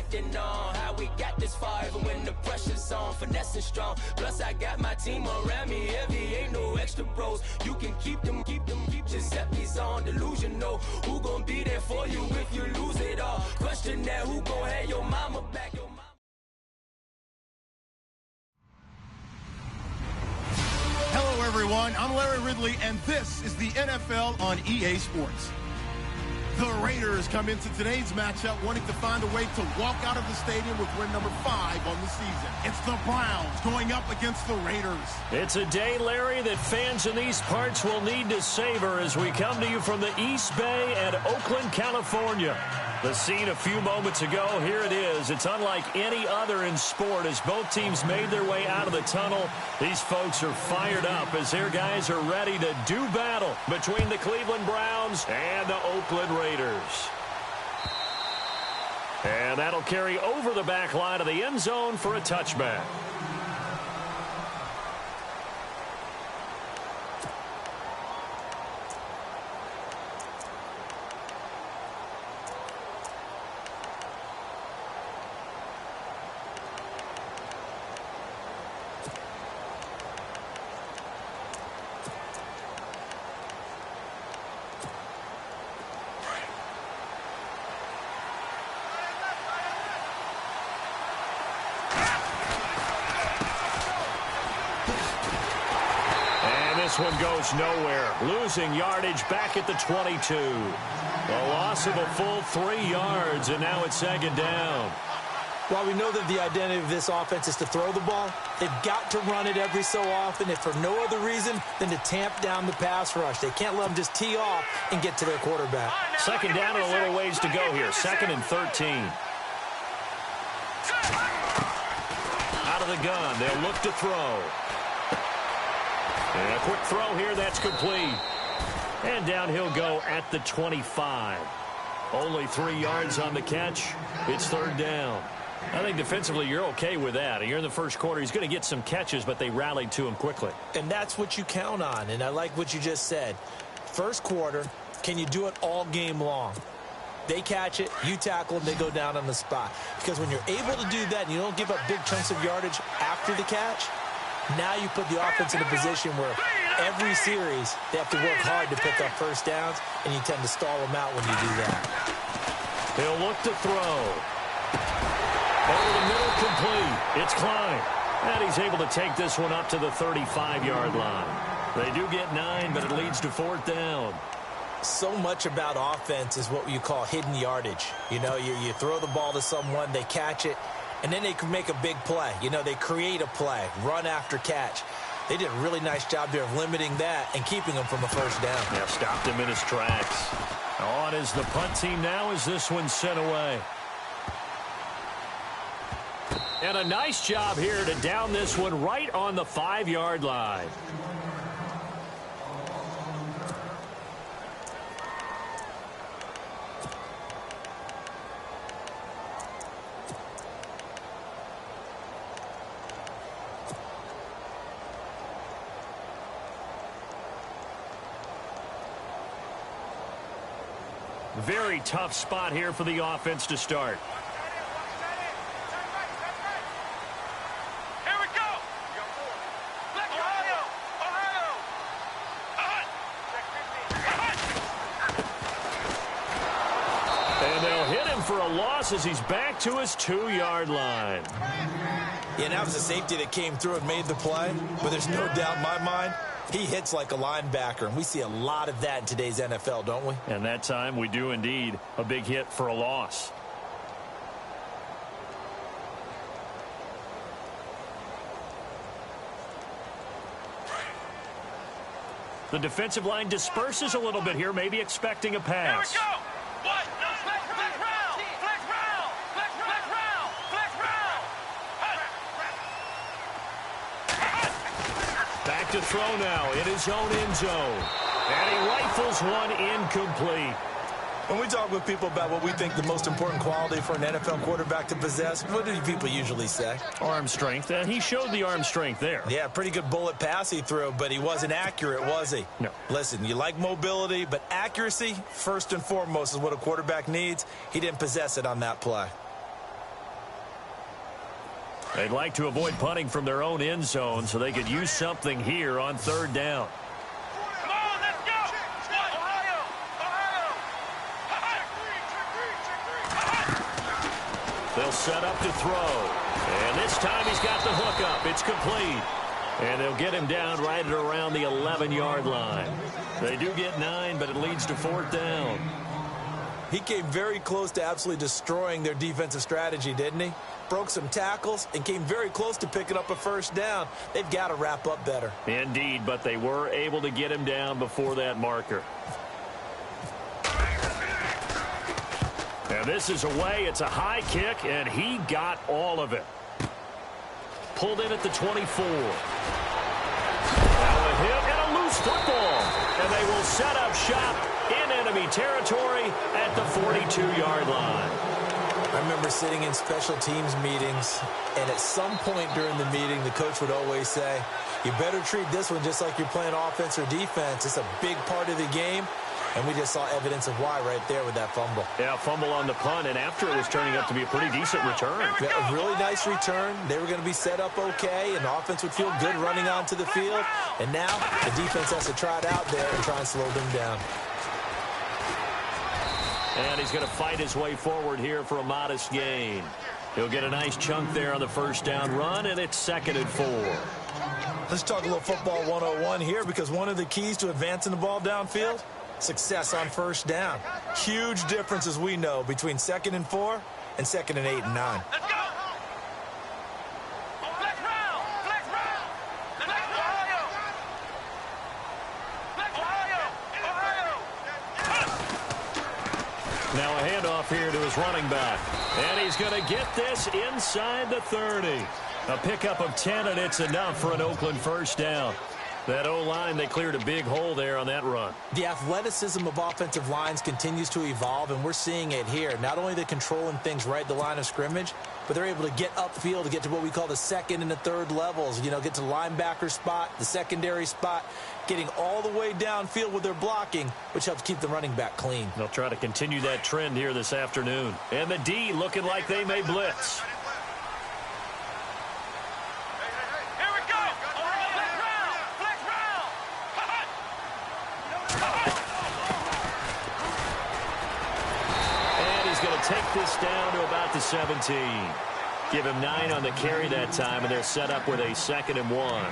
reflecting on how we got this far, even when the pressure's on, finessing strong. Plus I got my team around me heavy, ain't no extra bros. You can keep them, Giuseppe's on delusional. Who gon' be there for you if you lose it all? Question that, who gon' have your mama back? Hello, everyone. I'm Larry Ridley, and this is the NFL on EA Sports. The Raiders come into today's matchup wanting to find a way to walk out of the stadium with win number 5 on the season. It's the Browns going up against the Raiders. It's a day, Larry, that fans in these parts will need to savor as we come to you from the East Bay at Oakland, California. The scene a few moments ago, here it is. It's unlike any other in sport as both teams made their way out of the tunnel. These folks are fired up as their guys are ready to do battle between the Cleveland Browns and the Oakland Raiders. And that'll carry over the back line of the end zone for a touchback. This one goes nowhere. Losing yardage back at the 22. A loss of a full 3 yards, and now it's second down. While we know that the identity of this offense is to throw the ball, they've got to run it every so often, if for no other reason than to tamp down the pass rush. They can't let them just tee off and get to their quarterback. Second down and a little ways to go here. 2nd and 13. Out of the gun. They'll look to throw. And a quick throw here, that's complete. And down he'll go at the 25. Only 3 yards on the catch. It's third down. I think defensively you're okay with that. You're in the first quarter. He's going to get some catches, but they rallied to him quickly. And that's what you count on, and I like what you just said. First quarter, can you do it all game long? They catch it, you tackle them, they go down on the spot. Because when you're able to do that and you don't give up big chunks of yardage after the catch, now you put the offense in a position where every series they have to work hard to pick up first downs, and you tend to stall them out when you do that. He'll look to throw. Over the middle, complete. It's Klein. And he's able to take this one up to the 35-yard line. They do get 9, but it leads to 4th down. So much about offense is what you call hidden yardage. You know, you throw the ball to someone, they catch it, and then they can make a big play. You know, they create a play, run after catch. They did a really nice job there of limiting that and keeping him from a first down. Yeah, stopped him in his tracks. On is the punt team now as this one's sent away. And a nice job here to down this one right on the 5-yard line. Very tough spot here for the offense to start. Here we go. And they'll hit him for a loss as he's back to his 2-yard line. Yeah, that was a safety that came through and made the play, but there's no doubt in my mind he hits like a linebacker, and we see a lot of that in today's NFL, don't we? And that time we do indeed. A big hit for a loss. The defensive line disperses a little bit here, maybe expecting a pass. Here we go. What? Flex round. Flex round. Flex round. Flex round. Back to throw now in his own end zone. And he rifles one incomplete. When we talk with people about what we think the most important quality for an NFL quarterback to possess, what do people usually say? Arm strength, and he showed the arm strength there. Yeah, pretty good bullet pass he threw, but he wasn't accurate, was he? No. Listen, you like mobility, but accuracy, first and foremost, is what a quarterback needs. He didn't possess it on that play. They'd like to avoid punting from their own end zone so they could use something here on third down. Come on, let's go! Ohio! They'll set up to throw. And this time he's got the hook up. It's complete. And they'll get him down right at around the 11-yard line. They do get 9, but it leads to fourth down. He came very close to absolutely destroying their defensive strategy, didn't he? Broke some tackles and came very close to picking up a first down. They've got to wrap up better. Indeed, but they were able to get him down before that marker. And this is away. It's a high kick, and he got all of it. Pulled in at the 24. Now a hit and a loose football. And they will set up shop in enemy territory at the 42-yard line. I remember sitting in special teams meetings, and at some point during the meeting, the coach would always say, you better treat this one just like you're playing offense or defense. It's a big part of the game. And we just saw evidence of why right there with that fumble. Yeah, fumble on the punt, and after it was turning up to be a pretty decent return. Yeah, a really nice return. They were going to be set up okay, and the offense would feel good running onto the field. And now the defense has to try it out there and try and slow them down. And he's going to fight his way forward here for a modest gain. He'll get a nice chunk there on the first down run, and it's 2nd and 4. Let's talk a little football 101 here, because one of the keys to advancing the ball downfield, success on first down. Huge difference, as we know, between 2nd and 4 and 2nd and 8 and 9. Let's go! Flex round! Flex round! Flex Ohio! Flex Ohio! Now a handoff here to his running back. And he's going to get this inside the 30. A pickup of 10, and it's enough for an Oakland first down. That O-line, they cleared a big hole there on that run. The athleticism of offensive lines continues to evolve, and we're seeing it here. Not only they're controlling things right at the line of scrimmage, but they're able to get upfield to get to what we call the 2nd and the 3rd levels. You know, get to the linebacker spot, the secondary spot, getting all the way downfield with their blocking, which helps keep the running back clean. They'll try to continue that trend here this afternoon. And the D looking like they may blitz. Here we go! Flex round! Flex round! And he's going to take this down to about the 17. Give him 9 on the carry that time, and they're set up with a 2nd and 1.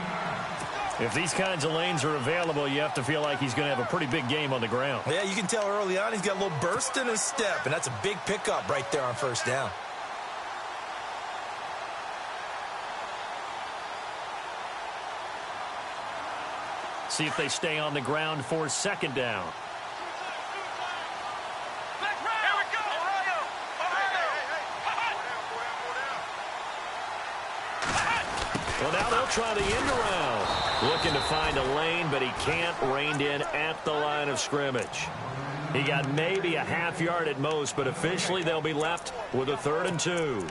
If these kinds of lanes are available, you have to feel like he's going to have a pretty big game on the ground. Yeah, you can tell early on he's got a little burst in his step, and that's a big pickup right there on first down. See if they stay on the ground for 2nd down. Flex round! Here we go! Ohio! Well, now they'll try the end around. Looking to find a lane, but he can't. Reined in at the line of scrimmage. He got maybe a half yard at most, but officially they'll be left with a 3rd and 2.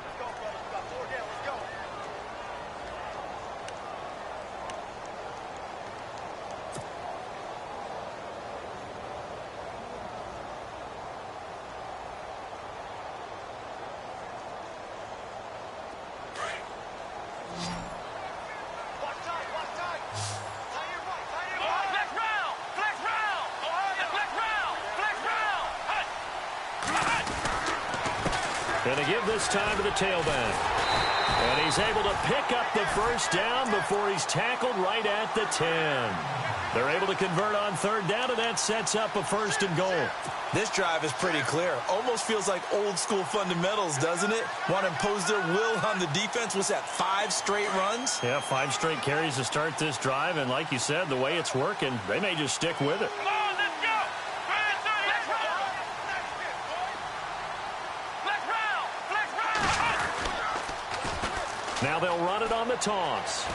And they give this time to the tailback. And he's able to pick up the first down before he's tackled right at the 10. They're able to convert on 3rd down, and that sets up a 1st and goal. This drive is pretty clear. Almost feels like old school fundamentals, doesn't it? Want to impose their will on the defense. What's that, 5 straight runs? Yeah, 5 straight carries to start this drive, and like you said, the way it's working, they may just stick with it. Come on, let's go! Flex round! Now they'll run it on the toss.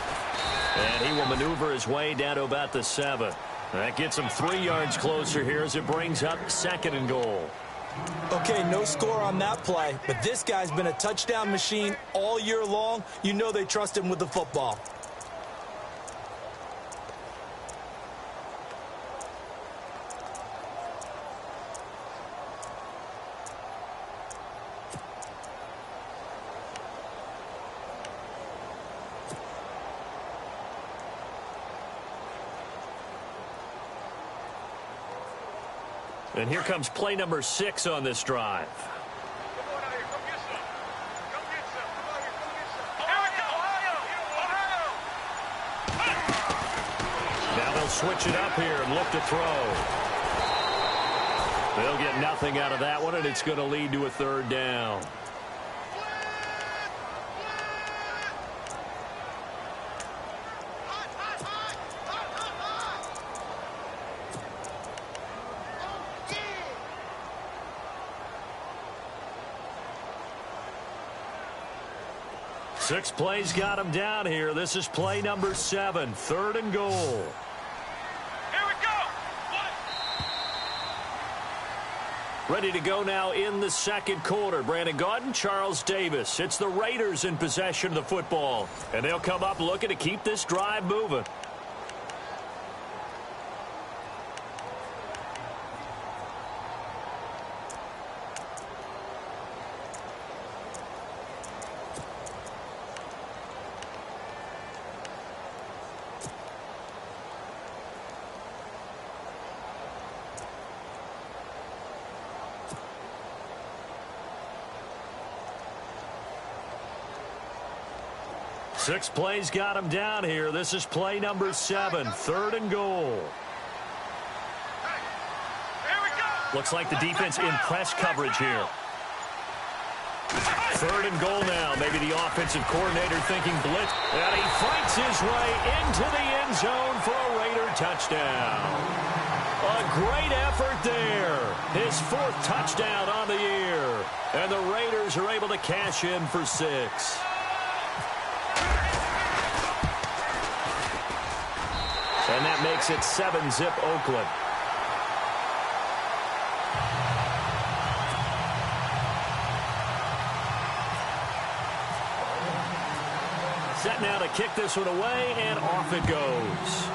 And he will maneuver his way down to about the 7. That gets him 3 yards closer here as it brings up 2nd and goal. Okay, no score on that play, but this guy's been a touchdown machine all year long. You know they trust him with the football. And here comes play number 6 on this drive. Now they'll switch it up here and look to throw. They'll get nothing out of that one, and it's going to lead to a 3rd down. Six plays got him down here. This is play number 7, 3rd and goal. Here we go. Ready to go now in the 2nd quarter. Brandon Gaudin, Charles Davis. It's the Raiders in possession of the football. And they'll come up looking to keep this drive moving. Six plays got him down here. This is play number 7, 3rd and goal. Here we go. Looks like the defense in press coverage here. 3rd and goal now. Maybe the offensive coordinator thinking blitz. And he fights his way into the end zone for a Raider touchdown. A great effort there. His 4th touchdown on the year. And the Raiders are able to cash in for 6. And that makes it 7-zip Oakland. Set now to kick this one away, and off it goes.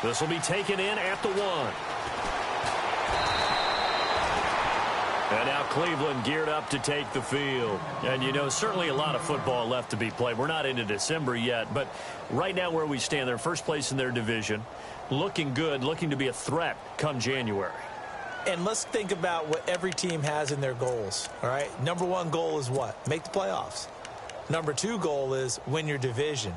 This will be taken in at the 1. And now Cleveland geared up to take the field. And, you know, certainly a lot of football left to be played. We're not into December yet, but right now where we stand, they're first place in their division, looking good, looking to be a threat come January. And let's think about what every team has in their goals, all right? Number 1 goal is what? Make the playoffs. Number 2 goal is win your division.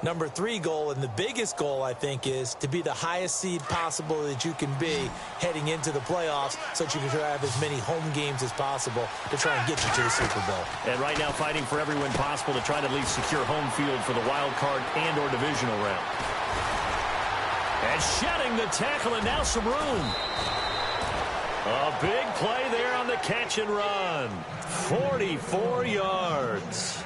Number 3 goal, and the biggest goal, I think, is to be the highest seed possible that you can be heading into the playoffs so that you can have as many home games as possible to try and get you to the Super Bowl. And right now fighting for every win possible to try to at least secure home field for the wild card and or divisional round. And shedding the tackle, and now some room. A big play there on the catch and run. 44 yards.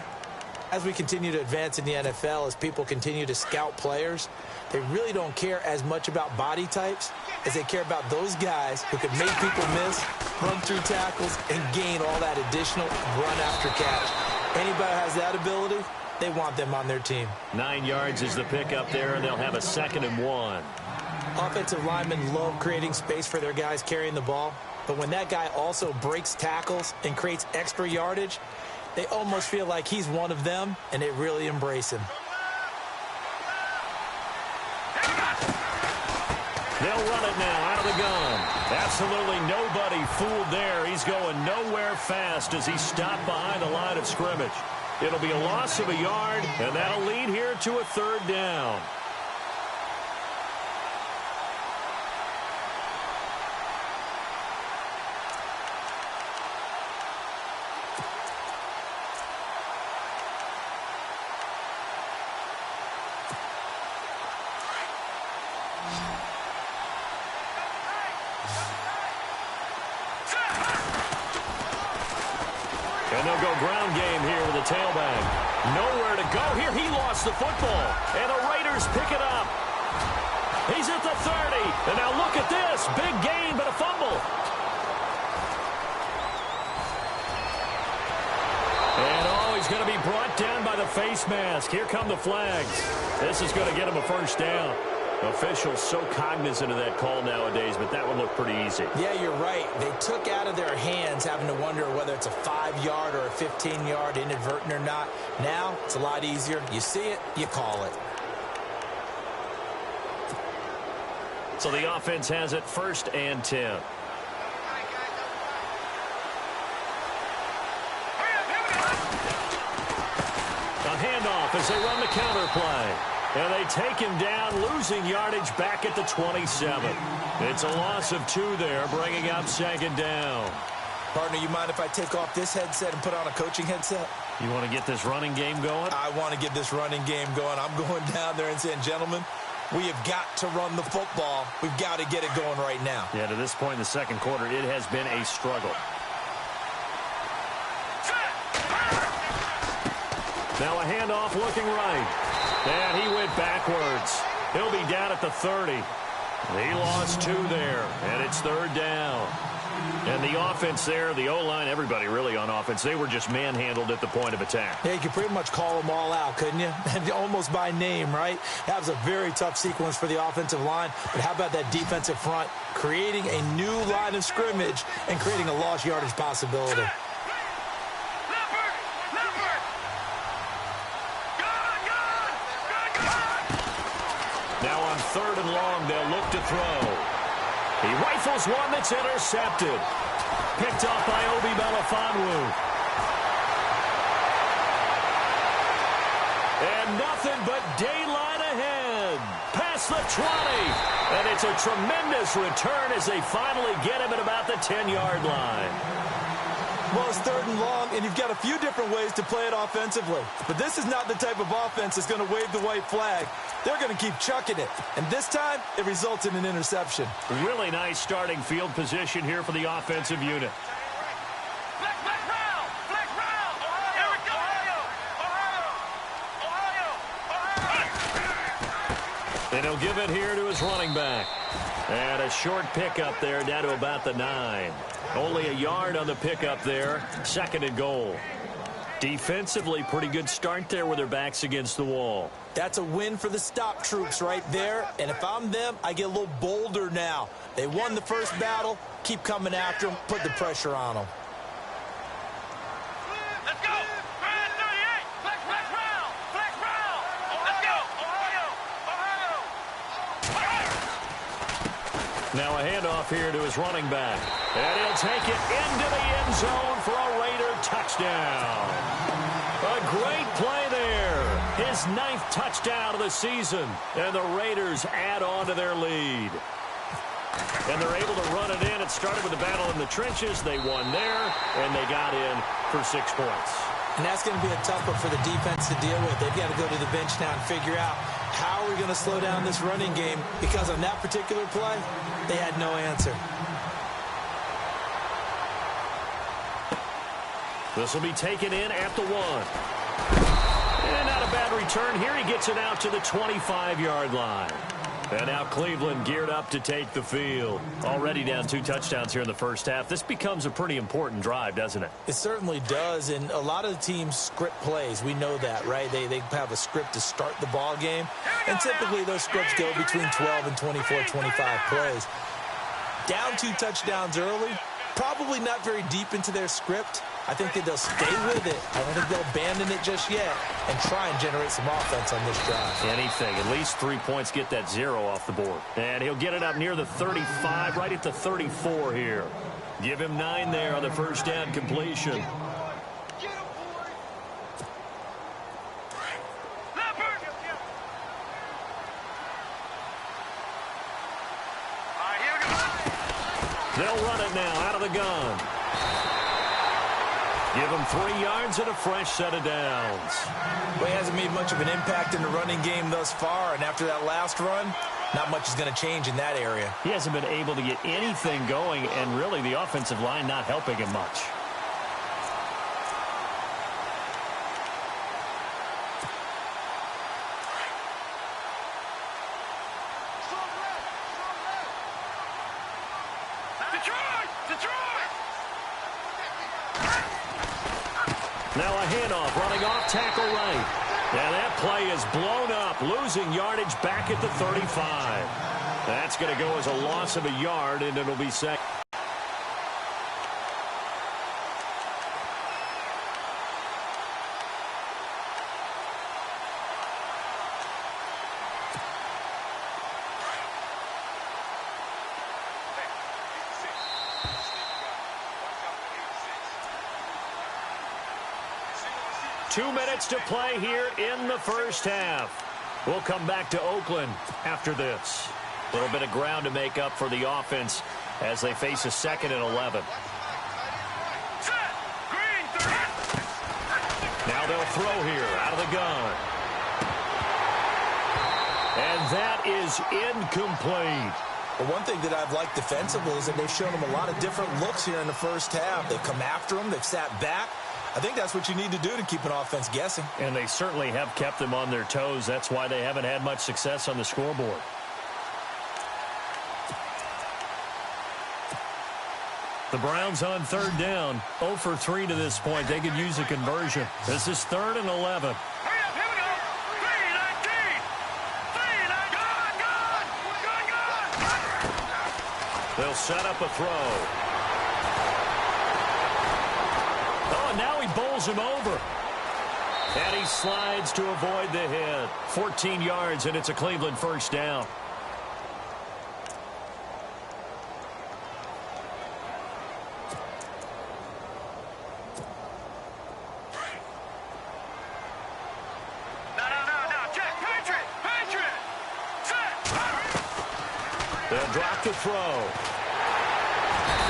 As we continue to advance in the NFL, as people continue to scout players, they really don't care as much about body types as they care about those guys who can make people miss, run through tackles, and gain all that additional run after catch. Anybody who has that ability, they want them on their team. 9 yards is the pickup there, and they'll have a 2nd and 1. Offensive linemen love creating space for their guys carrying the ball, but when that guy also breaks tackles and creates extra yardage, they almost feel like he's one of them, and they really embrace him. They'll run it now out of the gun. Absolutely nobody fooled there. He's going nowhere fast as he stopped behind the line of scrimmage. It'll be a loss of a yard, and that'll lead here to a 3rd down. And they'll go ground game here with a tailback. Nowhere to go here. He lost the football. And the Raiders pick it up. He's at the 30. And now look at this. Big gain, but a fumble. And he's going to be brought down by the face mask. Here come the flags. This is going to get him a 1st down. Officials so cognizant of that call nowadays, but that would look pretty easy. Yeah, you're right. They took out of their hands having to wonder whether it's a 5-yard or a 15-yard inadvertent or not. Now, it's a lot easier. You see it, you call it. So the offense has it 1st and 10. A handoff as they run the counter play. And they take him down, losing yardage back at the 27. It's a loss of 2 there, bringing up 2nd down. Partner, you mind if I take off this headset and put on a coaching headset? You want to get this running game going? I want to get this running game going. I'm going down there and saying, gentlemen, we have got to run the football. We've got to get it going right now. Yeah, to this point in the 2nd quarter, it has been a struggle. Now a handoff looking right. And he went backwards. He'll be down at the 30. He lost 2 there, and it's 3rd down. And the offense there, the O-line, everybody really on offense, they were just manhandled at the point of attack. Yeah, you could pretty much call them all out, couldn't you? Almost by name, right? That was a very tough sequence for the offensive line. But how about that defensive front creating a new line of scrimmage and creating a lost yardage possibility? Now on 3rd and long, they'll look to throw. He rifles one that's intercepted. Picked off by Obi Melifonwu. And nothing but daylight ahead. Past the 20. And it's a tremendous return as they finally get him at about the 10-yard line. Well, it's 3rd and long, and you've got a few different ways to play it offensively. But this is not the type of offense that's going to wave the white flag. They're going to keep chucking it. And this time, it results in an interception. Really nice starting field position here for the offensive unit. Flex round! Flex round! Here we go! Ohio! And he'll give it here to his running back. And a short pickup there down to about the 9. Only a yard on the pickup there. 2nd and goal. Defensively, pretty good start there with their backs against the wall. That's a win for the stop troops right there. And if I'm them, I get a little bolder now. They won the first battle. Keep coming after them. Put the pressure on them. Let's go! Grand 38! Flex round! Flex round! Let's go! Ohio! Now a handoff here to his running back. And he'll take it into the end zone for a Raider touchdown. A great play there. His 9th touchdown of the season. And the Raiders add on to their lead. And they're able to run it in. It started with a battle in the trenches. They won there, and they got in for 6 points. And that's going to be a tough one for the defense to deal with. They've got to go to the bench now and figure out how are we going to slow down this running game, because on that particular play, they had no answer. This will be taken in at the 1. And not a bad return here. He gets it out to the 25-yard line. And now Cleveland geared up to take the field. Already down 2 touchdowns here in the first half. This becomes a pretty important drive, doesn't it? It certainly does, and a lot of the teams script plays. We know that, right? They have a script to start the ball game, and typically those scripts go between 12 and 24, 25 plays. Down 2 touchdowns early, probably not very deep into their script. I think that they'll stay with it. I don't think they'll abandon it just yet and try and generate some offense on this drive. Anything. At least 3 points, get that 0 off the board. And he'll get it up near the 35, right at the 34 here. Give him 9 there on the first down completion. They'll run it now out of the gun. Give him 3 yards and a fresh set of downs. Well, he hasn't made much of an impact in the running game thus far, and after that last run, not much is going to change in that area. He hasn't been able to get anything going, and really the offensive line not helping him much. Now a handoff, running off tackle right. And that play is blown up, losing yardage back at the 35. That's going to go as a loss of a yard, and it'll be second. 2 minutes to play here in the first half. We'll come back to Oakland after this. A little bit of ground to make up for the offense as they face a 2nd and 11. Now they'll throw here out of the gun. And that is incomplete. Well, one thing that I've liked defensively is that they've shown them a lot of different looks here in the first half. They've come after them. They've sat back. I think that's what you need to do to keep an offense guessing. And they certainly have kept them on their toes. That's why they haven't had much success on the scoreboard. The Browns on 3rd down. 0 for 3 to this point. They could use a conversion. This is 3rd and 11. They'll set up a throw. Oh, and now he bowls him over. And he slides to avoid the hit. 14 yards, and it's a Cleveland first down. They'll drop the throw.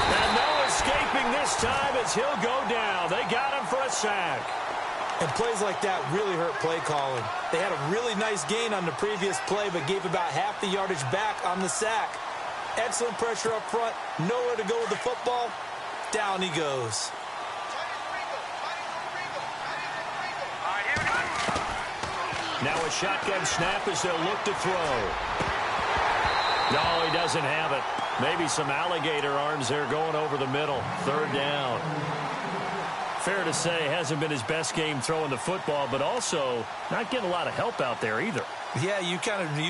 And no escaping this time as he'll go down. They got him for a sack. And plays like that really hurt play calling. They had a really nice gain on the previous play, but gave about half the yardage back on the sack. Excellent pressure up front. Nowhere to go with the football. Down he goes. Now a shotgun snap as they'll look to throw. No, he doesn't have it. Maybe some alligator arms there going over the middle. 3rd down. Fair to say, hasn't been his best game throwing the football, but also not getting a lot of help out there either. Yeah, you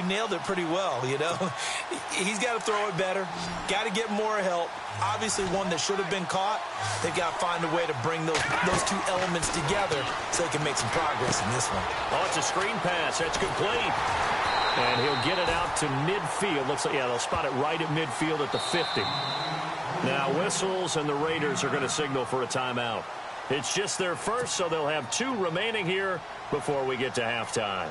nailed it pretty well, you know. He's got to throw it better. Got to get more help. Obviously one that should have been caught. They've got to find a way to bring those two elements together so they can make some progress in this one. Oh, it's a screen pass. That's complete. And he'll get it out to midfield. Looks like, yeah, they'll spot it right at midfield at the 50. Now whistles, and the Raiders are going to signal for a timeout. It's just their first, so they'll have 2 remaining here before we get to halftime.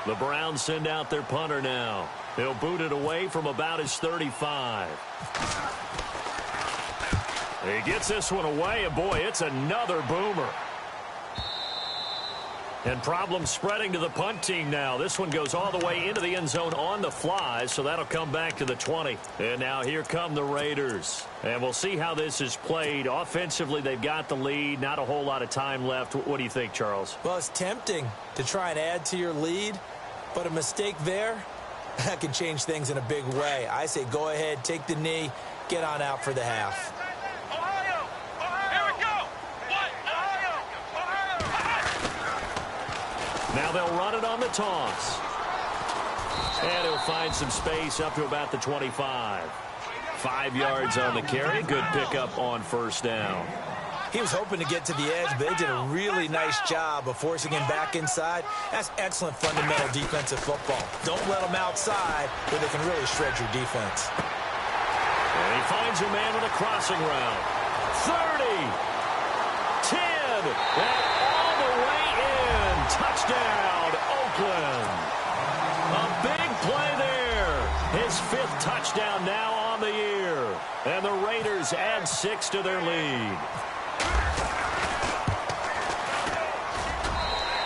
The Browns send out their punter now. He'll boot it away from about his 35. He gets this one away, and boy, it's another boomer. And problems spreading to the punt team now. This one goes all the way into the end zone on the fly, so that'll come back to the 20. And now here come the Raiders. And we'll see how this is played. Offensively, they've got the lead. Not a whole lot of time left. What do you think, Charles? Well, it's tempting to try and add to your lead, but a mistake there, that can change things in a big way. I say go ahead, take the knee, get on out for the half. Now they'll run it on the toss. And he'll find some space up to about the 25. 5 yards on the carry. Good pickup on 1st down. He was hoping to get to the edge, but they did a really nice job of forcing him back inside. That's excellent fundamental defensive football. Don't let them outside where they can really shred your defense. And he finds a man with a crossing route. 30. 10. And all the way in. Touchdown, Oakland. A big play there. His 5th touchdown now on the year. And the Raiders add 6 to their lead.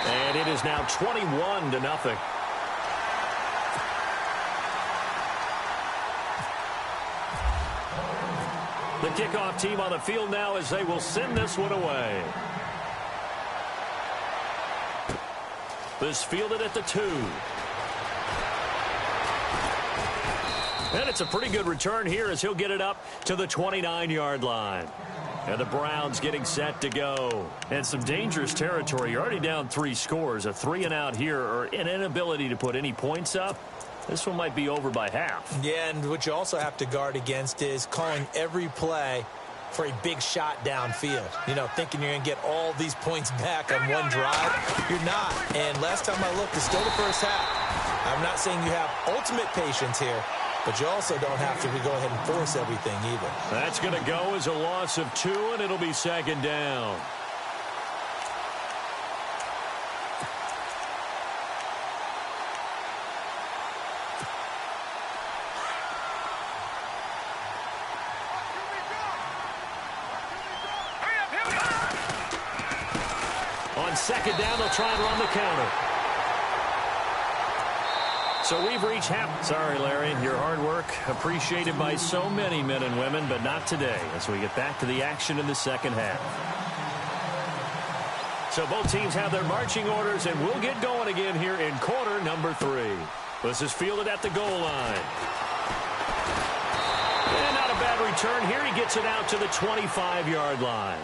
And it is now 21-0. The kickoff team on the field now as they will send this one away. This fielded at the 2. And it's a pretty good return here as he'll get it up to the 29-yard line. And the Browns getting set to go. And some dangerous territory. You're already down 3 scores. A 3-and-out here, or an inability to put any points up. This one might be over by half. Yeah, and what you also have to guard against is calling every play for a big shot downfield. You know, thinking you're going to get all these points back on one drive. You're not. And last time I looked, it's still the first half. I'm not saying you have ultimate patience here, but you also don't have to go ahead and force everything either. That's going to go as a loss of 2, and it'll be 2nd down. on second down, they'll try and run the counter. So we've reached half. Sorry, Larry, your hard work appreciated by so many men and women, but not today as we get back to the action in the second half. So both teams have their marching orders, and we'll get going again here in quarter number 3. This is fielded at the goal line. And not a bad return here. He gets it out to the 25-yard line.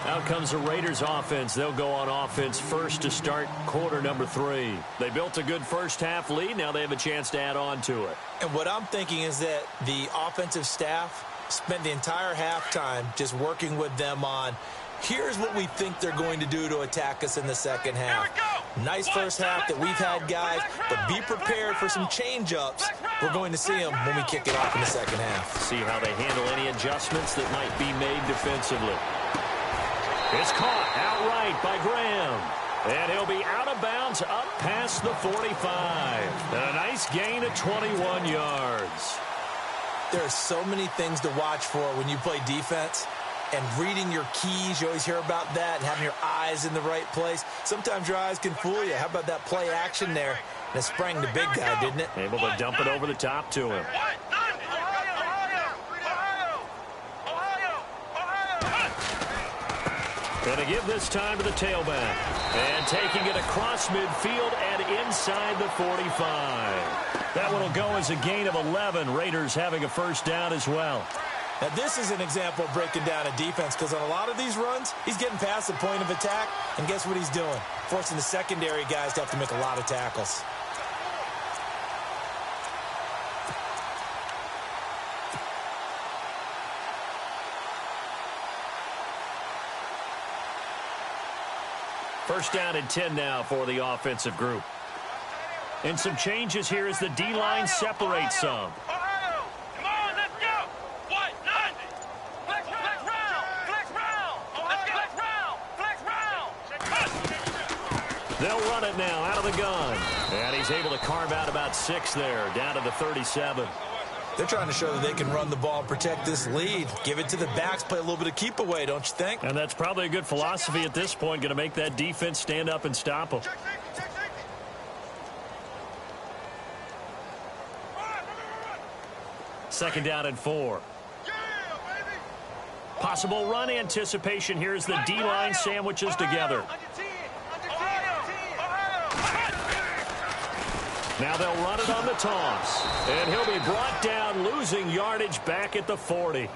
Out comes the Raiders offense. They'll go on offense first to start quarter number 3. They built a good first half lead. Now they have a chance to add on to it. And what I'm thinking is that the offensive staff spent the entire halftime just working with them on, here's what we think they're going to do to attack us in the second half. Nice first half that we've had, guys, but be prepared for some change-ups. We're going to see them when we kick it off in the second half. See how they handle any adjustments that might be made defensively. It's caught outright by Graham. And he'll be out of bounds up past the 45. And a nice gain of 21 yards. There are so many things to watch for when you play defense. And reading your keys, you always hear about that, and having your eyes in the right place. Sometimes your eyes can fool you. How about that play action there? And it sprang the big guy, didn't it? Able to dump it over the top to him. Going to give this time to the tailback. And taking it across midfield and inside the 45. That one will go as a gain of 11. Raiders having a first down as well. Now, this is an example of breaking down a defense, because on a lot of these runs, he's getting past the point of attack, and guess what he's doing? Forcing the secondary guys to have to make a lot of tackles. First down and 10 now for the offensive group. And some changes here as the D-line separates some. They'll run it now out of the gun. And he's able to carve out about 6 there, down to the 37. They're trying to show that they can run the ball and protect this lead. Give it to the backs, play a little bit of keep away, don't you think? And that's probably a good philosophy at this point, going to make that defense stand up and stop them. Second down and 4. Possible run anticipation here as the D-line sandwiches together. Now they'll run it on the toss. And he'll be brought down, losing yardage back at the 40.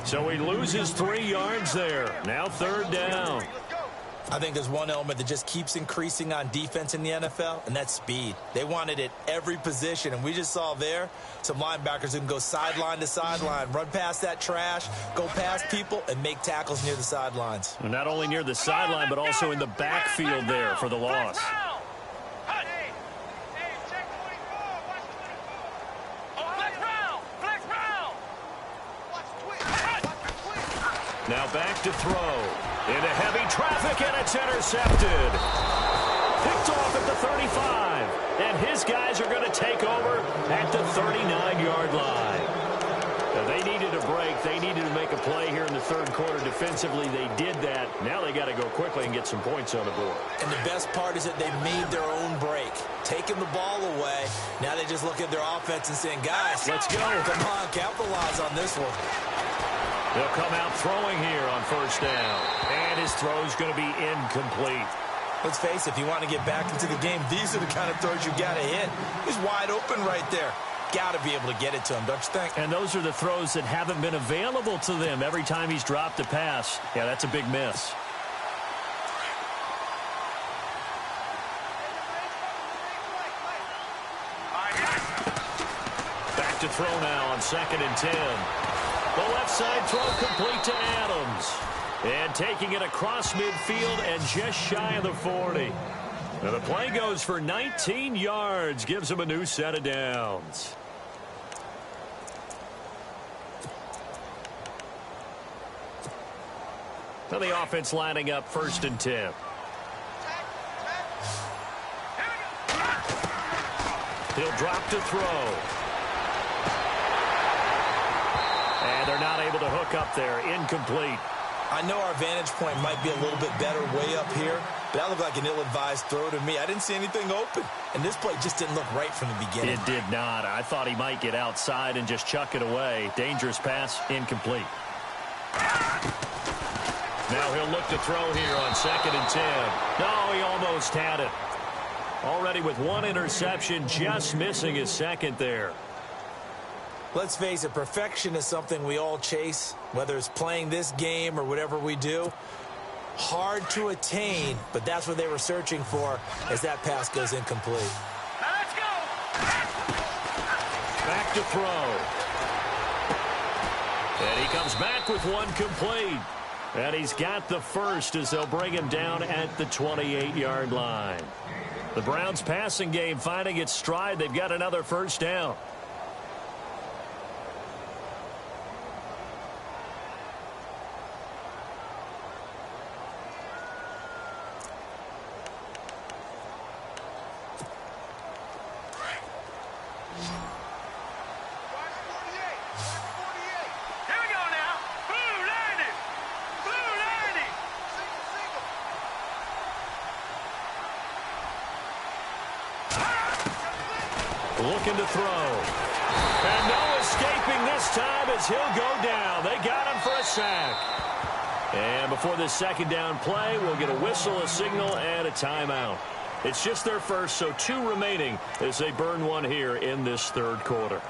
So he loses 3 yards there. Now third down. I think there's one element that just keeps increasing on defense in the NFL, and that's speed. They want it at every position, and we just saw there some linebackers who can go sideline to sideline, run past that trash, go past people, and make tackles near the sidelines. And not only near the sideline, but also in the backfield there for the loss. Now back to throw. Into heavy traffic, and it's intercepted. Picked off at the 35. And his guys are going to take over at the 39-yard line. Now they needed a break. They needed to make a play here in the third quarter defensively. They did that. Now they got to go quickly and get some points on the board. And the best part is that they made their own break. Taking the ball away. Now they just look at their offense and saying, guys, let's go. Come on, capitalize on this one. They'll come out throwing here on first down. And his throw's going to be incomplete. Let's face it, if you want to get back into the game, these are the kind of throws you got to hit. He's wide open right there. Got to be able to get it to him, don't you think? And those are the throws that haven't been available to them every time he's dropped a pass. Yeah, that's a big miss. Back to throw now on 2nd and 10. The left side throw complete to Adams. And taking it across midfield and just shy of the 40. Now the play goes for 19 yards. Gives him a new set of downs. Now the offense lining up 1st and 10. He'll drop to throw. And they're not able to hook up there. Incomplete. I know our vantage point might be a little bit better way up here, but that looked like an ill-advised throw to me. I didn't see anything open, and this play just didn't look right from the beginning. It did not. I thought he might get outside and just chuck it away. Dangerous pass, incomplete. Now he'll look to throw here on 2nd and 10. No, he almost had it. Already with one interception, just missing his second there. Let's face it, perfection is something we all chase, whether it's playing this game or whatever we do. Hard to attain, but that's what they were searching for as that pass goes incomplete. Now let's go. Back to throw. And he comes back with one complete. And he's got the first as they'll bring him down at the 28-yard line. The Browns passing game finding its stride. They've got another first down. Looking to throw. And no escaping this time as he'll go down. They got him for a sack. And before this second down play, we'll get a whistle, a signal, and a timeout. It's just their first, so 2 remaining as they burn one here in this third quarter.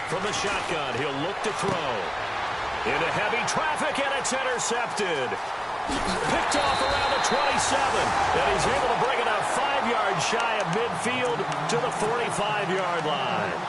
From the shotgun, he'll look to throw. Into heavy traffic, and it's intercepted. Picked off around the 27, and he's able to bring it up 5 yards shy of midfield to the 45-yard line.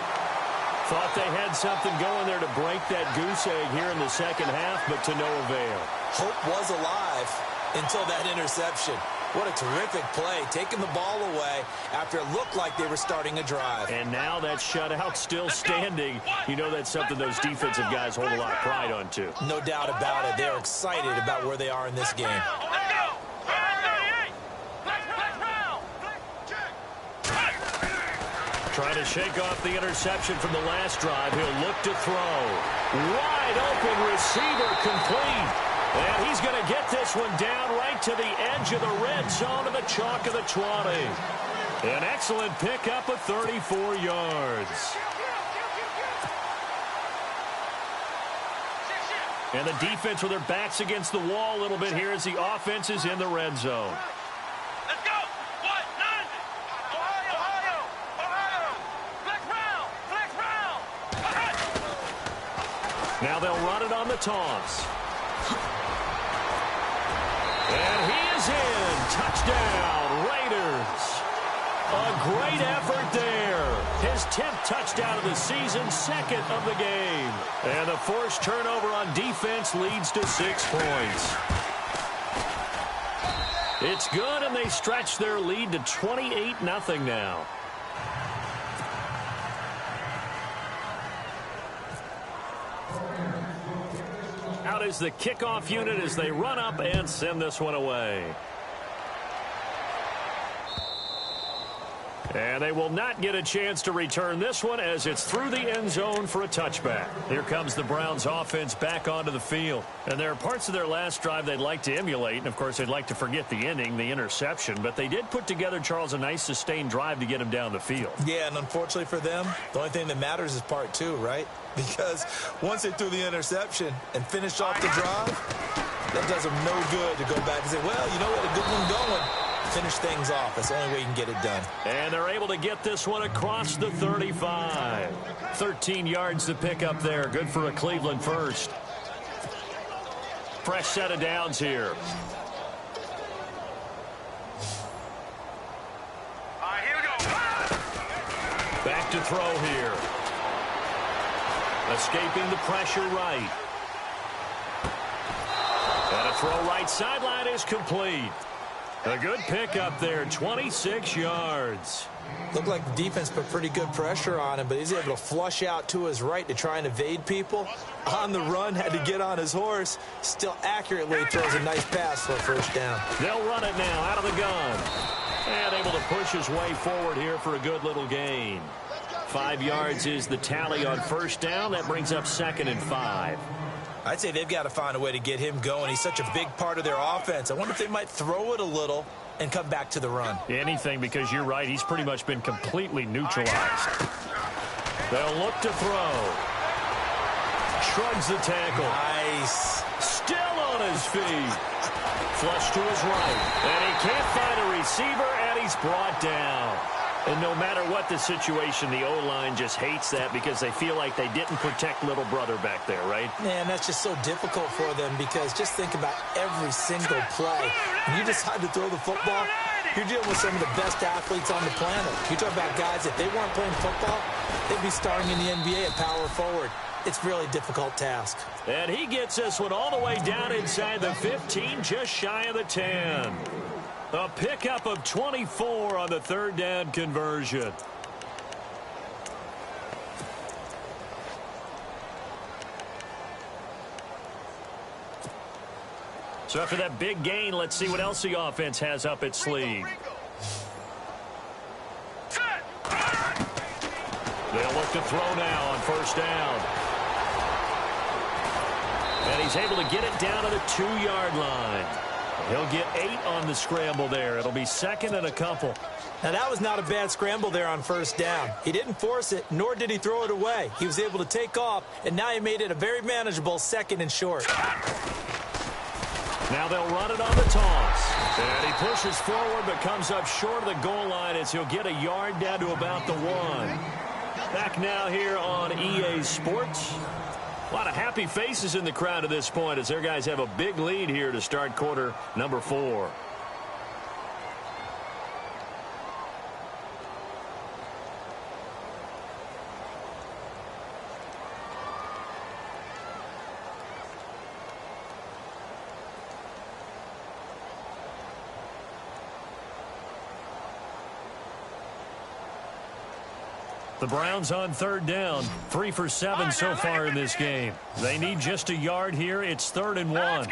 Thought they had something going there to break that goose egg here in the second half, but to no avail. Hope was alive until that interception. What a terrific play, taking the ball away after it looked like they were starting a drive. And now that shutout still standing. You know that's something those defensive guys hold a lot of pride on, too. No doubt about it. They're excited about where they are in this game. Let's go. 38. Let's round. Trying to shake off the interception from the last drive. He'll look to throw. Wide open receiver, complete. And he's going to get this one down right to the edge of the red zone of the chalk of the 20. An excellent pickup of 34 yards. And the defense with their backs against the wall a little bit here as the offense is in the red zone. Let's go. 1-9. Ohio. Flex round. Now they'll run it on the toss. And he is in. Touchdown, Raiders. A great effort there. His 10th touchdown of the season, second of the game. And the forced turnover on defense leads to 6 points. It's good, and they stretch their lead to 28-0 now. Out is the kickoff unit as they run up and send this one away. And they will not get a chance to return this one as it's through the end zone for a touchback. Here comes the Browns offense back onto the field. And there are parts of their last drive they'd like to emulate. And, of course, they'd like to forget the ending, the interception. But they did put together, Charles, a nice sustained drive to get him down the field. Yeah, and unfortunately for them, the only thing that matters is part 2, right? Because once they threw the interception and finished off the drive, that does them no good to go back and say, well, you know what, a good one going. Finish things off. That's the only way you can get it done. And they're able to get this one across the 35. 13 yards to pick up there. Good for a Cleveland first. Fresh set of downs here. Here we go. Back to throw here. Escaping the pressure right. And a throw right sideline is complete. A good pickup there, 26 yards. Looked like the defense put pretty good pressure on him, but he's able to flush out to his right to try and evade people. On the run, had to get on his horse. Still accurately throws a nice pass for a first down. They'll run it now out of the gun. And able to push his way forward here for a good little gain. 5 yards is the tally on first down. That brings up 2nd and 5. I'd say they've got to find a way to get him going. He's such a big part of their offense. I wonder if they might throw it a little and come back to the run. Anything, because you're right. He's pretty much been completely neutralized. They'll look to throw. Shrugs the tackle. Nice. Still on his feet. Flush to his right. And he can't find a receiver, and he's brought down. And no matter what the situation, the O-line just hates that because they feel like they didn't protect little brother back there, right? Man, that's just so difficult for them because just think about every single play. When you decide to throw the football, you're dealing with some of the best athletes on the planet. You talk about guys, if they weren't playing football, they'd be starting in the NBA at power forward. It's a really difficult task. And he gets this one all the way down inside the 15, just shy of the 10. A pickup of 24 on the third down conversion. So after that big gain, let's see what else the offense has up its sleeve. They'll look to throw now on first down. And he's able to get it down to the 2-yard line. He'll get 8 on the scramble there. It'll be 2nd and a couple. Now, that was not a bad scramble there on first down. He didn't force it, nor did he throw it away. He was able to take off, and now he made it a very manageable 2nd and short. Now they'll run it on the toss. And he pushes forward but comes up short of the goal line as he'll get a yard down to about the 1. Back now here on EA Sports. A lot of happy faces in the crowd at this point as their guys have a big lead here to start quarter number 4. The Browns on third down, 3 for 7 so far in this game. They need just a yard here. It's 3rd and 1. And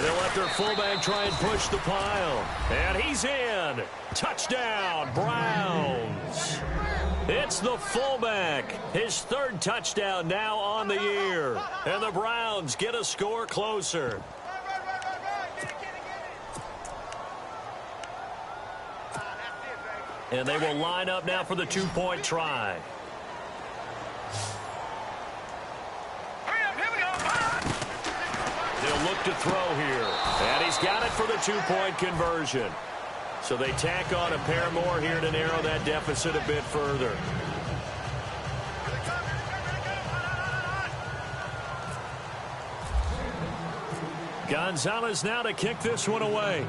they'll let their fullback try and push the pile. And he's in. Touchdown, Browns. It's the fullback. His 3rd touchdown now on the year. And the Browns get a score closer. And they will line up now for the 2-point try. They'll look to throw here. And he's got it for the 2-point conversion. So they tack on a pair more here to narrow that deficit a bit further. Gonzalez now to kick this one away.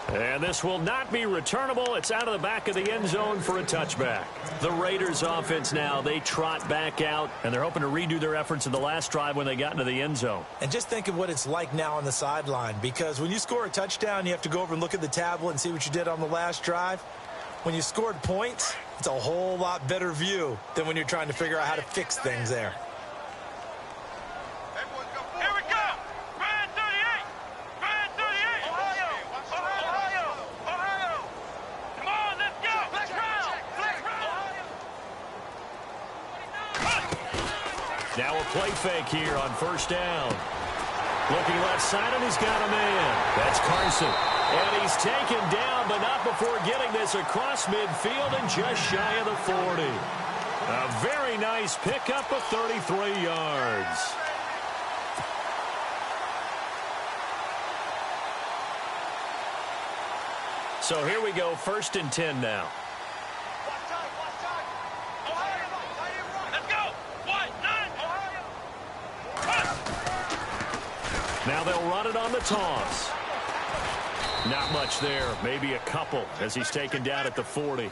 And this will not be returnable. It's out of the back of the end zone for a touchback. The Raiders offense now, they trot back out, and they're hoping to redo their efforts in the last drive when they got into the end zone. And just think of what it's like now on the sideline, because when you score a touchdown, you have to go over and look at the tablet and see what you did on the last drive. When you scored points, it's a whole lot better view than when you're trying to figure out how to fix things there. Now a play fake here on first down. Looking left side, and he's got a man. That's Carson. And he's taken down, but not before getting this across midfield and just shy of the 40. A very nice pickup of 33 yards. So here we go, 1st and 10 now. Now they'll run it on the toss. Not much there. Maybe a couple as he's taken down at the 40.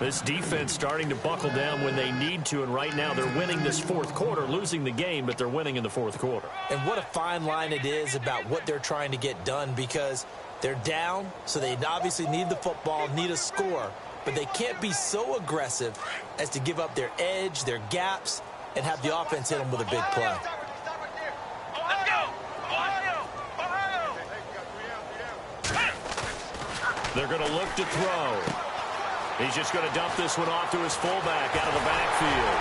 This defense starting to buckle down when they need to, and right now they're winning this fourth quarter, losing the game, but they're winning in the fourth quarter. And what a fine line it is about what they're trying to get done, because they're down, so they obviously need the football, need a score, but they can't be so aggressive as to give up their edge, their gaps, and have the offense hit them with a big play. They're going to look to throw. He's just going to dump this one off to his fullback out of the backfield.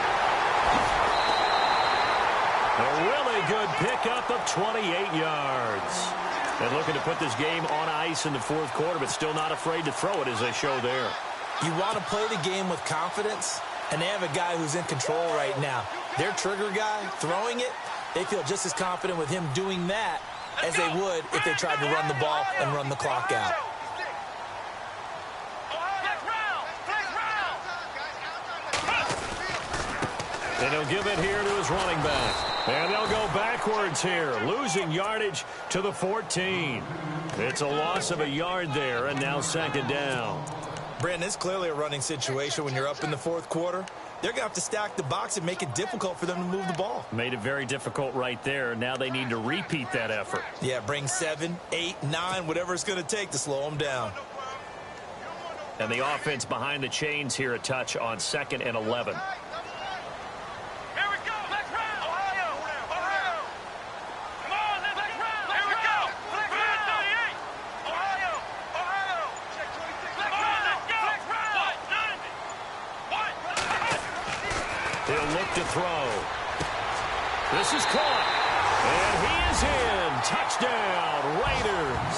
A really good pickup of 28 yards. And looking to put this game on ice in the fourth quarter, but still not afraid to throw it as they show there. You want to play the game with confidence, and they have a guy who's in control right now. Their trigger guy, throwing it, they feel just as confident with him doing that as they would if they tried to run the ball and run the clock out. And he'll give it here to his running back. And they'll go backwards here, losing yardage to the 14. It's a loss of a yard there, and now second down. Brandon, it's clearly a running situation when you're up in the fourth quarter. They're going to have to stack the box and make it difficult for them to move the ball. Made it very difficult right there. Now they need to repeat that effort. Yeah, bring 7, 8, 9, whatever it's going to take to slow them down. And the offense behind the chains here a touch on 2nd and 11. To throw. This is caught. And he is in. Touchdown, Raiders.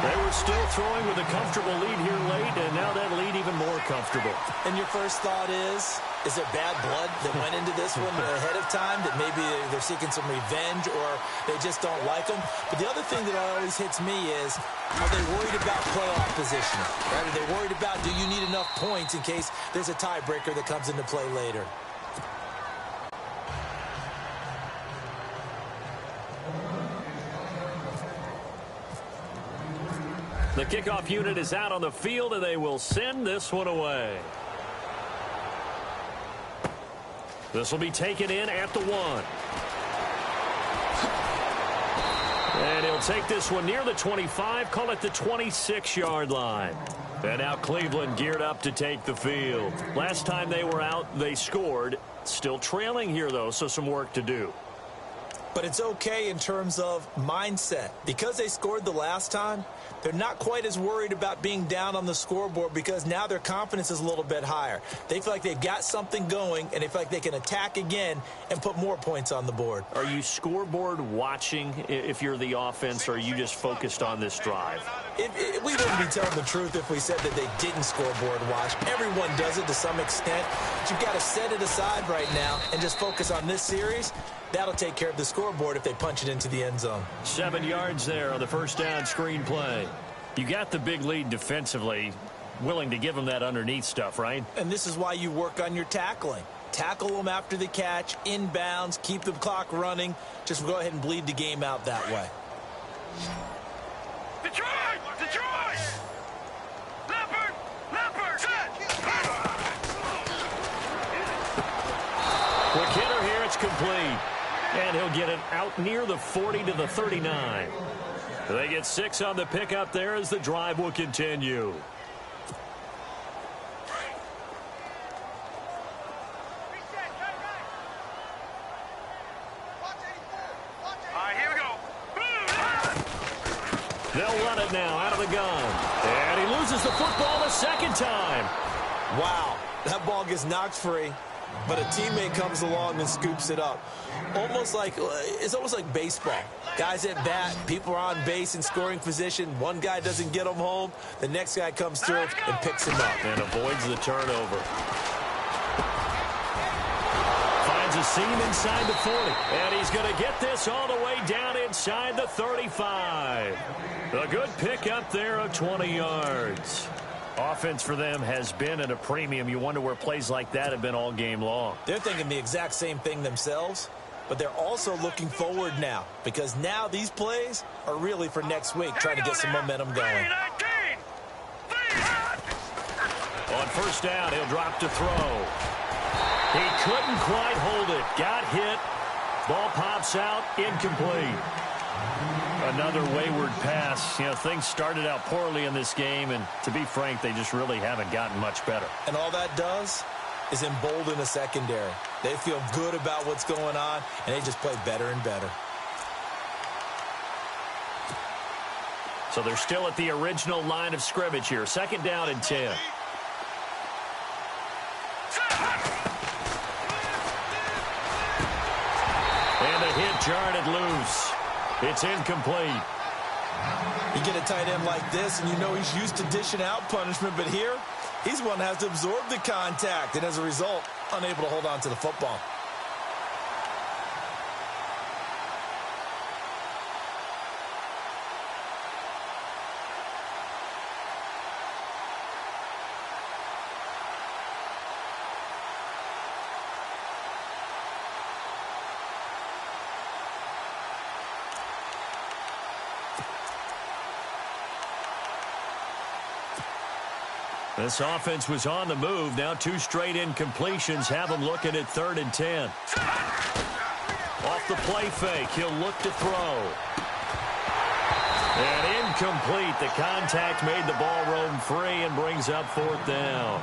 They were still throwing with a comfortable lead here late, and now that lead even more comfortable. And your first thought is there bad blood that went into this one ahead of time, that maybe they're seeking some revenge or they just don't like them? But the other thing that always hits me is, are they worried about playoff positioning? Right? Are they worried about, do you need enough points in case there's a tiebreaker that comes into play later? The kickoff unit is out on the field, and they will send this one away. This will be taken in at the 1. And he'll take this one near the 25, call it the 26-yard line. And now Cleveland geared up to take the field. Last time they were out, they scored. Still trailing here, though, so some work to do. But it's okay in terms of mindset. Because they scored the last time, they're not quite as worried about being down on the scoreboard, because now their confidence is a little bit higher. They feel like they've got something going, and they feel like they can attack again and put more points on the board. Are you scoreboard watching if you're the offense, or are you just focused on this drive? We wouldn't be telling the truth if we said that they didn't scoreboard watch. Everyone does it to some extent. But you've got to set it aside right now and just focus on this series. That'll take care of the scoreboard if they punch it into the end zone. 7 yards there on the first down screen play. You got the big lead defensively, willing to give them that underneath stuff, right? And this is why you work on your tackling. Tackle them after the catch, inbounds, keep the clock running. Just go ahead and bleed the game out that way. Detroit! Detroit! Leopard! Leopard! Quick hitter here, it's complete. And he'll get it out near the 40 to the 39. They get 6 on the pickup there as the drive will continue. They'll run it now out of the gun. And he loses the football the second time. Wow, that ball gets knocked free, but a teammate comes along and scoops it up. It's almost like baseball. Guys at bat, people are on base in scoring position. One guy doesn't get him home. The next guy comes through and picks him up. And avoids the turnover. Finds a seam inside the 40. And he's going to get this all the way down inside the 35. A good pickup there of 20 yards. Offense for them has been at a premium. You wonder where plays like that have been all game long. They're thinking the exact same thing themselves. but they're also looking forward now because now these plays are really for next week, trying to get some momentum going. On first down, he'll drop to throw. He couldn't quite hold it. Got hit. Ball pops out. Incomplete. Another wayward pass. You know, things started out poorly in this game, and to be frank, they just really haven't gotten much better. And all that does is embolden the secondary. They feel good about what's going on, and they just play better and better. So they're still at the original line of scrimmage here. Second down and 10. And a hit jarred it loose. It's incomplete. You get a tight end like this, and you know he's used to dishing out punishment, but here, he's the one that has to absorb the contact, and as a result, unable to hold on to the football. This offense was on the move. Now 2 straight incompletions have them looking at 3rd and 10. Off the play fake, he'll look to throw. And incomplete. The contact made the ball roam free and brings up 4th down.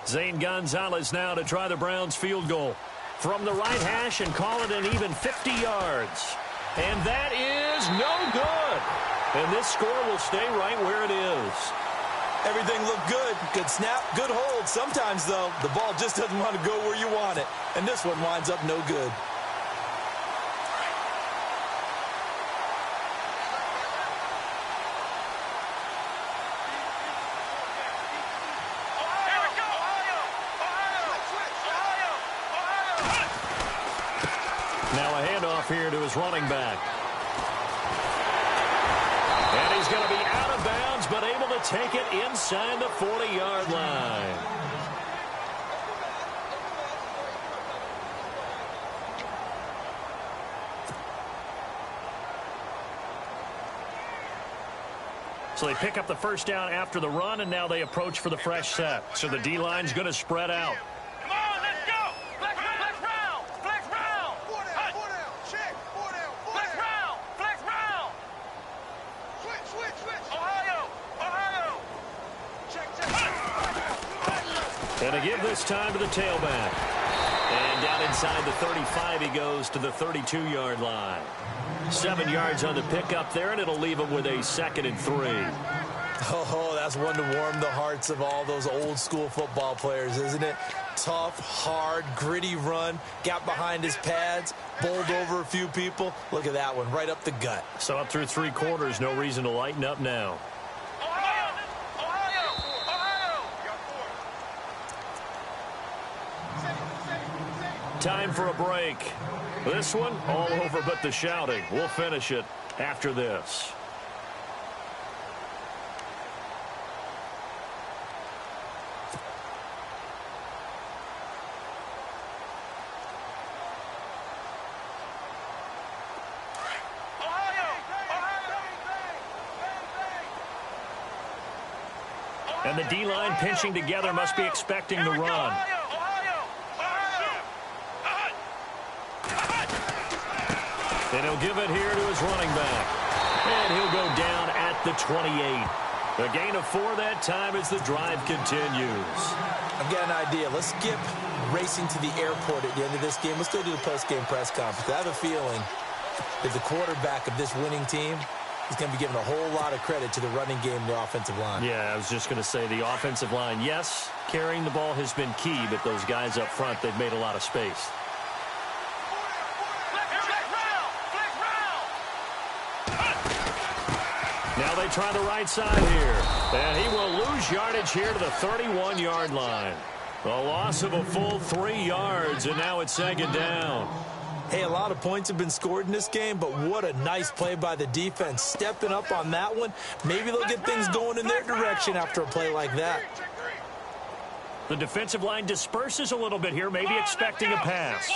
Zane Gonzalez now to try the Browns field goal from the right hash and call it an even 50 yards. And that is no good. And this score will stay right where it is. Everything looked good. Good snap, good hold. Sometimes, though, the ball just doesn't want to go where you want it. And this one winds up no good. Here to his running back. And he's going to be out of bounds, but able to take it inside the 40-yard line. So they pick up the first down after the run, and now they approach for the fresh set. So the D-line's going to spread out. And to give this time to the tailback. And down inside the 35, he goes to the 32-yard line. 7 yards on the pickup there, and it'll leave him with a 2nd and 3. Oh, that's one to warm the hearts of all those old-school football players, isn't it? Tough, hard, gritty run, got behind his pads, bowled over a few people. Look at that one, right up the gut. So up through 3 quarters, no reason to lighten up now. Time for a break. This one, all over but the shouting. We'll finish it after this. And the D-line pinching together must be expecting the run. And he'll give it here to his running back. And he'll go down at the 28. A gain of 4 that time as the drive continues. I've got an idea. Let's skip racing to the airport at the end of this game. Let's go do the post-game press conference. I have a feeling that the quarterback of this winning team is going to be given a whole lot of credit to the running game and the offensive line. Yeah, I was just going to say the offensive line, yes, carrying the ball has been key, but those guys up front, they've made a lot of space. they try the right side here. And he will lose yardage here to the 31-yard line. A loss of a full 3 yards, and now it's second down. Hey, a lot of points have been scored in this game, but what a nice play by the defense. Stepping up on that one, maybe they'll get things going in their direction after a play like that. The defensive line disperses a little bit here, maybe expecting a pass.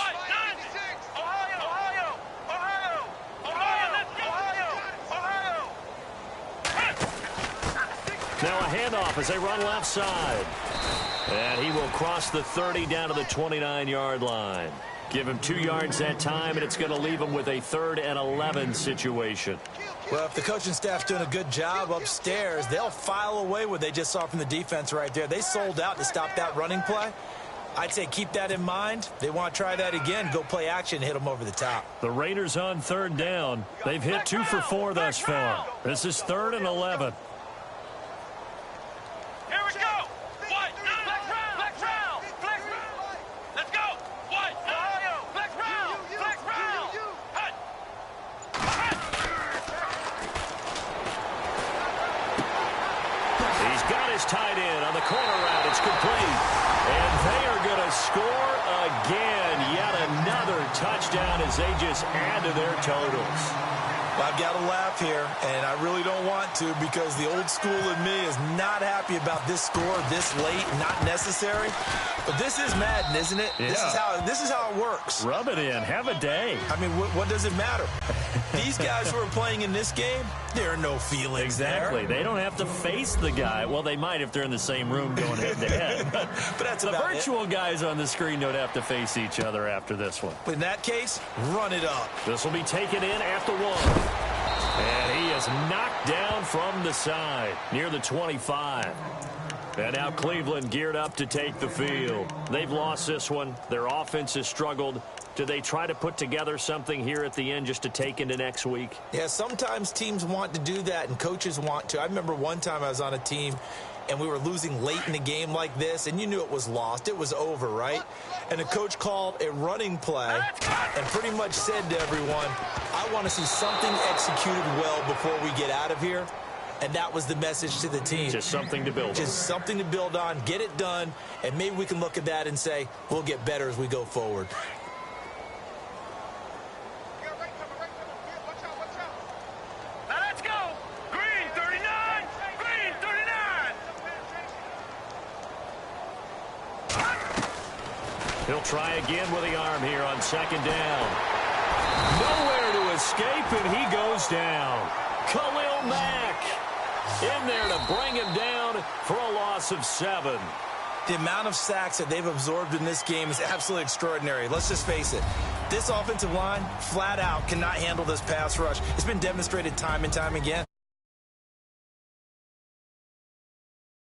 Now a handoff as they run left side. And he will cross the 30 down to the 29-yard line. Give him 2 yards that time, and it's going to leave him with a 3rd and 11 situation. Well, if the coaching staff's doing a good job upstairs, they'll file away what they just saw from the defense right there. They sold out to stop that running play. I'd say keep that in mind. They want to try that again. Go play action, hit them over the top. The Raiders on 3rd down. They've hit 2 for 4 thus far. This is 3rd and 11. Here we go. White. Flex round. Flex round. Flex round. Let's go. White. Ohio. Flex round. Flex round. Hut. He's got his tight end on the corner route. It's complete. And they are going to score again. Yet another touchdown as they just add to their totals. Well, I've got to laugh here, and I really don't want to because the old school in me is not happy about this score this late, not necessary. But this is Madden, isn't it? Yeah. This is how it works. Rub it in. Have a day. I mean, what does it matter? These guys who are playing in this game, there are no feelings Exactly. there. They don't have to face the guy. Well, they might if they're in the same room going head-to-head. But that's the about virtual guys on the screen don't have to face each other after this one. But in that case, run it up. This will be taken in at the 1. And he is knocked down from the side near the 25. And now Cleveland geared up to take the field. They've lost this one. Their offense has struggled. Do they try to put together something here at the end just to take into next week? Yeah, sometimes teams want to do that and coaches want to. I remember one time I was on a team and we were losing late in the game like this, and you knew it was lost. It was over, right? And the coach called a running play and pretty much said to everyone, I want to see something executed well before we get out of here. And that was the message to the team. Just something to build on. Just something to build on, get it done, and maybe we can look at that and say, we'll get better as we go forward. Now let's go. Green 39. Green 39. He'll try again with the arm here on 2nd down. Nowhere to escape, and he goes down. Khalil Mack in there to bring him down for a loss of 7. The amount of sacks that they've absorbed in this game is absolutely extraordinary. Let's just face it. This offensive line, flat out, cannot handle this pass rush. It's been demonstrated time and time again.